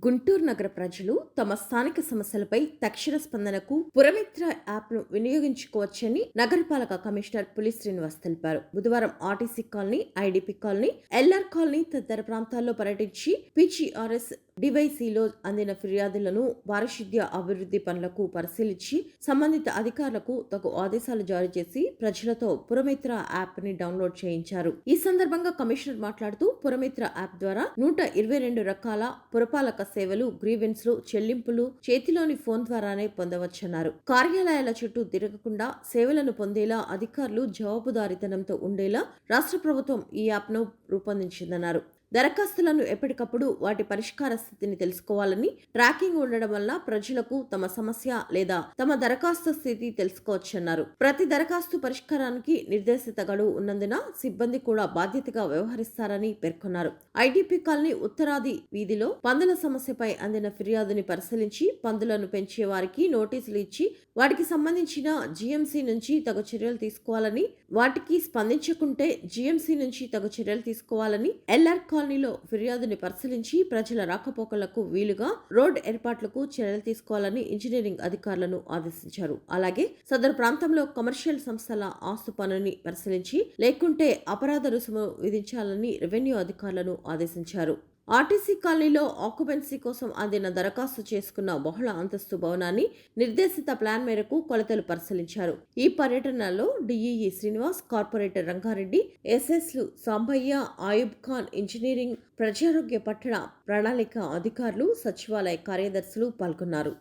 గుంటూరు నగర ప్రజలు తమ స్థానిక సమస్యలపై తక్షణ స్పందనకు పురమిత్ర యాప్ను వినియోగించుకోవచ్చని నగరపాలక కమిషనర్ పులి శ్రీనివాస్ తెలిపారు. బుధవారం RTC colony, IDP colony, LR colony తదితర ప్రాంతాల్లో పర్యటించి పీజీఆర్ఎస్ డివైసీలో అందిన ఫిర్యాదులను పారిశుద్ధ్య అభివృద్ధి పనులకు పరిశీలించి సంబంధిత అధికారులకు తగు ఆదేశాలు జారీ చేసి ప్రజలతో పురమిత్ర యాప్ ని డౌన్లోడ్ చేయించారు. ఈ సందర్భంగా కమిషనర్ మాట్లాడుతూ పురమిత్ర యాప్ ద్వారా 122 రకాల పురపాలక సేవలు, గ్రీవెన్స్లు, చెల్లింపులు చేతిలోని ఫోన్ ద్వారానే పొందవచ్చన్నారు. కార్యాలయాల చుట్టూ తిరగకుండా సేవలను పొందేలా అధికారులు జవాబుదారీతనంతో ఉండేలా రాష్ట్ర ప్రభుత్వం ఈ యాప్ను రూపొందించిందన్నారు. దరఖాస్తులను ఎప్పటికప్పుడు వాటి పరిష్కార స్థితిని తెలుసుకోవాలని, ట్రాకింగ్ ఉండడం వల్ల ప్రజలకు తమ సమస్య లేదా తమ దరఖాస్తు స్థితి తెలుసుకోవచ్చన్నారు. ప్రతి దరఖాస్తు పరిష్కారానికి నిర్దేశిత గడువు ఉన్నందున సిబ్బంది కూడా బాధ్యతగా వ్యవహరిస్తారని పేర్కొన్నారు. ఐడీపీ కాలనీ ఉత్తరాది వీధిలో పందుల సమస్యపై అందిన ఫిర్యాదుని పరిశీలించి పందులను పెంచే వారికి నోటీసులు ఇచ్చి వాటికి సంబంధించిన జీఎంసీ నుంచి తగు చర్యలు తీసుకోవాలని, వాటికి స్పందించకుంటే జీఎంసీ నుంచి తగు చర్యలు తీసుకోవాలని, ఎల్ఆర్ కాలనీలో ఫిర్యాదుని పరిశీలించి ప్రజల రాకపోకలకు వీలుగా రోడ్ ఏర్పాట్లకు చర్యలు తీసుకోవాలని ఇంజనీరింగ్ అధికారులను ఆదేశించారు. అలాగే సదరు ప్రాంతంలో కమర్షియల్ సంస్థల ఆస్తు పనుని పరిశీలించి లేకుంటే అపరాధ రుసుము విధించాలని రెవెన్యూ అధికారులను ఆదేశించారు. ఆర్టీసీ కాలనీలో ఆక్యుపెన్సీ కోసం అందిన దరఖాస్తు చేసుకున్న బహుళ అంతస్తు భవనాన్ని నిర్దేశిత ప్లాన్ మేరకు కొలతలు పరిశీలించారు. ఈ పర్యటనలో డిఈఈ శ్రీనివాస్, కార్పొరేటర్ రంగారెడ్డి, ఎస్ఎస్లు సాంబయ్య, ఆయుబ్ ఖాన్, ఇంజనీరింగ్, ప్రజారోగ్య పట్టణ ప్రణాళిక అధికారులు, సచివాలయ కార్యదర్శులు పాల్గొన్నారు.